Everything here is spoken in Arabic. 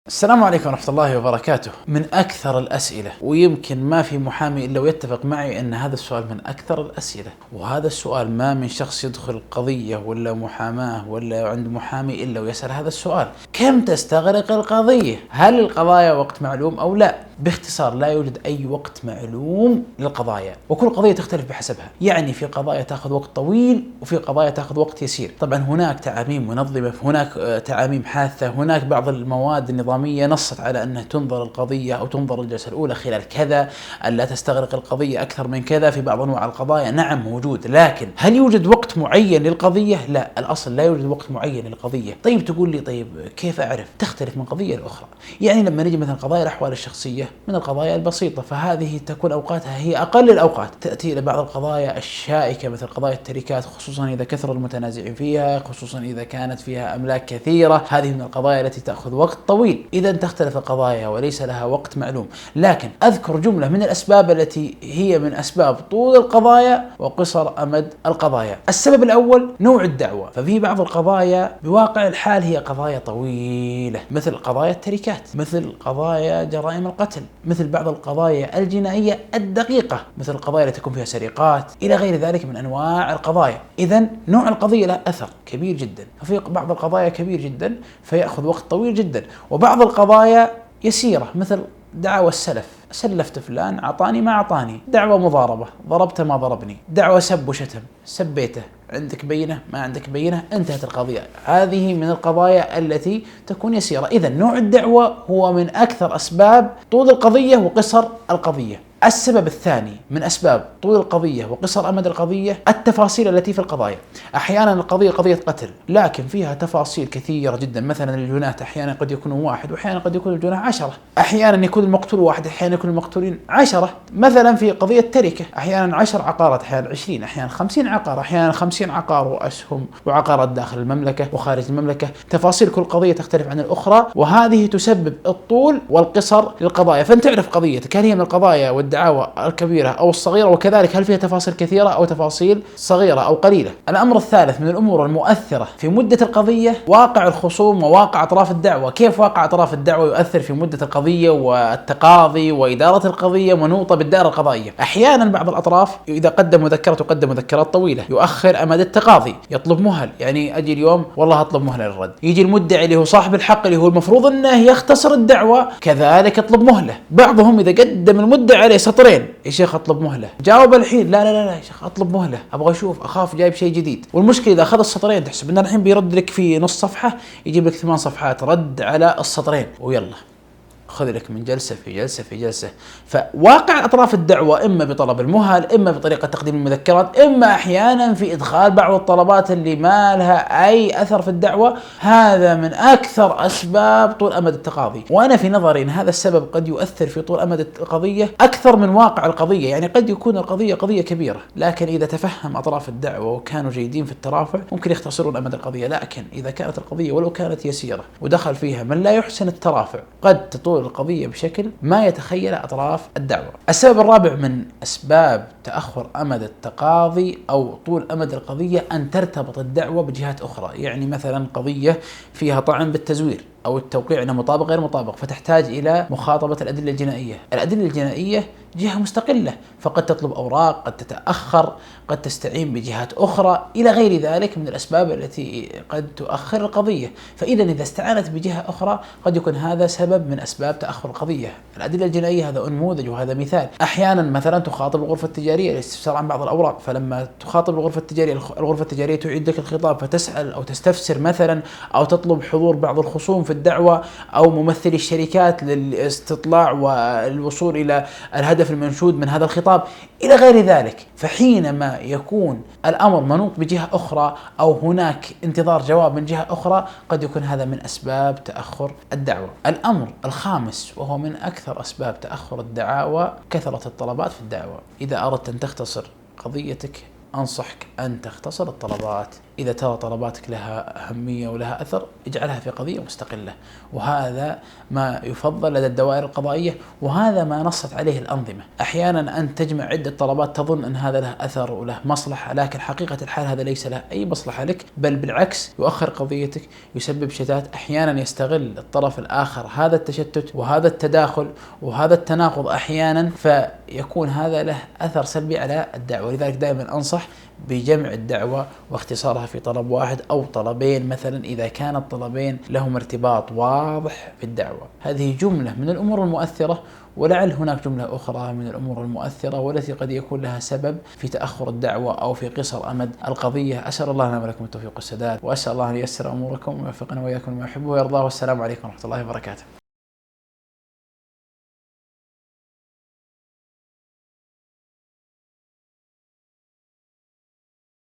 السلام عليكم ورحمة الله وبركاته. من أكثر الأسئلة، ويمكن ما في محامي إلا ويتفق معي أن هذا السؤال من أكثر الأسئلة، وهذا السؤال ما من شخص يدخل قضية ولا محاماة ولا عند محامي إلا ويسأل هذا السؤال: كم تستغرق القضية؟ هل القضايا وقت معلوم أو لا؟ باختصار، لا يوجد أي وقت معلوم للقضايا، وكل قضية تختلف بحسبها. يعني في قضايا تأخذ وقت طويل وفي قضايا تأخذ وقت يسير. طبعا هناك تعاميم منظمة، هناك تعاميم حاثة، هناك بعض المواد النظامية نصت على أنها تنظر القضية أو تنظر الجلسة الأولى خلال كذا، أن لا تستغرق القضية أكثر من كذا. في بعض أنواع القضايا نعم موجود، لكن هل يوجد وقت معين للقضية؟ لا، الأصل لا يوجد وقت معين للقضية. طيب تقول لي طيب كيف أعرف؟ تختلف من قضية لأخرى. يعني لما نجي مثلا قضايا الأحوال الشخصية من القضايا البسيطة، فهذه تكون أوقاتها هي أقل الأوقات. تأتي إلى بعض القضايا الشائكة مثل قضايا التركات، خصوصا إذا كثر المتنازعين فيها، خصوصا إذا كانت فيها أملاك كثيرة. هذه من القضايا التي تأخذ وقت طويل. إذا تختلف القضايا وليس لها وقت معلوم. لكن أذكر جملة من الأسباب التي هي من أسباب طول القضايا وقصر أمد القضايا. السبب الأول نوع الدعوة. ففي بعض القضايا بواقع الحال هي قضايا طويلة، مثل قضايا التركات، مثل قضايا جرائم القتل، مثل بعض القضايا الجنائية الدقيقة، مثل القضايا التي تكون فيها سرقات، إلى غير ذلك من أنواع القضايا. إذن نوع القضية له أثر كبير جدا. ففي بعض القضايا كبير جدا فيأخذ وقت طويل جدا، وبعض القضايا يسيرة مثل دعوى السلف: سلفت فلان أعطاني ما أعطاني. دعوى مضاربة: ضربته ما ضربني. دعوى سب وشتم: سبيته، عندك بينة ما عندك بينة، انتهت القضية. هذه من القضايا التي تكون يسيرة. إذن نوع الدعوة هو من أكثر أسباب طول القضية وقصر القضية. السبب الثاني من أسباب طول القضية وقصر أمد القضية التفاصيل التي في القضايا. أحيانا القضية قضية قتل لكن فيها تفاصيل كثيرة جدا. مثلا الجناة أحيانا قد يكونوا واحد، وأحيانا قد يكون الجناة 10. أحيانا يكون المقتول واحد، أحيانا يكون المقتولين 10. مثلا في قضية تركة أحيانا 10 عقارات، أحيانا 20، أحيانا 50 عقار، أحيانا 50 عقار وأسهم وعقارات داخل المملكة وخارج المملكة. تفاصيل كل قضية تختلف عن الأخرى، وهذه تسبب الطول والقصر للقضايا. فأنت تعرف قضيتك هل هي من القضايا والدعاوى الكبيرة أو الصغيرة، وكذلك هل فيها تفاصيل كثيرة أو تفاصيل صغيرة أو قليلة. الأمر الثالث من الأمور المؤثرة في مدة القضية واقع الخصوم وواقع أطراف الدعوة. كيف واقع أطراف الدعوة يؤثر في مدة القضية والتقاضي وإدارة القضية منوطة بالدائرة القضائية. أحيانا بعض الأطراف إذا قدم مذكرة تقدم مذكرات طويلة، يؤخر أمد التقاضي، يطلب مهل. يعني أجي اليوم والله أطلب مهلة للرد، يجي المدعي اللي هو صاحب الحق اللي هو المفروض أنه يختصر الدعوة كذلك يطلب مهلة. بعضهم إذا قدم المدعي عليه سطرين: يا شيخ أطلب مهلة، جاوب الحين: لا لا لا يا شيخ أطلب مهلة، أبغى أشوف، أخاف جايب شيء جديد. والمشكلة إذا أخذ السطرين تحسب أنه الحين بيرد لك في نص صفحة، يجيب لك 8 صفحات رد على السطرين، ويلا خذ لك من جلسة في جلسة في جلسة. فواقع أطراف الدعوة إما بطلب المهل، إما بطريقة تقديم المذكرات، إما أحيانا في إدخال بعض الطلبات اللي ما لها أي أثر في الدعوة. هذا من أكثر أسباب طول أمد التقاضي. وأنا في نظري أن هذا السبب قد يؤثر في طول أمد القضية أكثر من واقع القضية. يعني قد يكون القضية قضية كبيرة، لكن إذا تفهم أطراف الدعوة وكانوا جيدين في الترافع ممكن يختصرون أمد القضية. لكن إذا كانت القضية ولو كانت يسيرة ودخل فيها من لا يحسن الترافع قد تطول القضية بشكل ما يتخيل أطراف الدعوة. السبب الرابع من أسباب تأخر أمد التقاضي أو طول أمد القضية أن ترتبط الدعوة بجهات أخرى. يعني مثلا قضية فيها طعن بالتزوير أو التوقيع أنه مطابق غير مطابق، فتحتاج إلى مخاطبة الأدلة الجنائية. الأدلة الجنائية جهة مستقلة، فقد تطلب أوراق، قد تتأخر، قد تستعين بجهات أخرى، إلى غير ذلك من الأسباب التي قد تؤخر القضية. فإذا إذا استعانت بجهة أخرى قد يكون هذا سبب من أسباب تأخر القضية. الأدلة الجنائية هذا نموذج وهذا مثال. أحيانا مثلا تخاطب الغرفة التجارية للاستفسار عن بعض الأوراق، فلما تخاطب الغرفة التجارية تعيد لك الخطاب، فتسأل أو تستفسر مثلا أو تطلب حضور بعض الخصوم في الدعوة أو ممثلي الشركات للاستطلاع والوصول إلى الهدف المنشود من هذا الخطاب إلى غير ذلك. فحينما يكون الأمر منوط بجهة أخرى أو هناك انتظار جواب من جهة أخرى قد يكون هذا من أسباب تأخر الدعوة. الأمر الخامس وهو من أكثر أسباب تأخر الدعاوى كثرة الطلبات في الدعوة. إذا أردت أن تختصر قضيتك أنصحك أن تختصر الطلبات. إذا ترى طلباتك لها أهمية ولها أثر اجعلها في قضية مستقلة، وهذا ما يفضل لدى الدوائر القضائية، وهذا ما نصت عليه الأنظمة. أحيانا أن تجمع عدة طلبات تظن أن هذا له أثر وله مصلحة، لكن حقيقة الحال هذا ليس له أي مصلحة لك، بل بالعكس يؤخر قضيتك، يسبب شتات. أحيانا يستغل الطرف الآخر هذا التشتت وهذا التداخل وهذا التناقض أحيانا، فيكون هذا له أثر سلبي على الدعوة. لذلك دائما أنصح بجمع الدعوة واختصارها في طلب واحد أو طلبين مثلا، إذا كان الطلبين لهم ارتباط واضح في الدعوة. هذه جملة من الأمور المؤثرة، ولعل هناك جملة أخرى من الأمور المؤثرة والتي قد يكون لها سبب في تأخر الدعوة أو في قصر أمد القضية. أسأل الله لنا ولكم التوفيق والسداد، وأسأل الله أن ييسر أموركم ويوفقنا وإياكم لما يحبه ويرضاه. والسلام عليكم ورحمة الله وبركاته.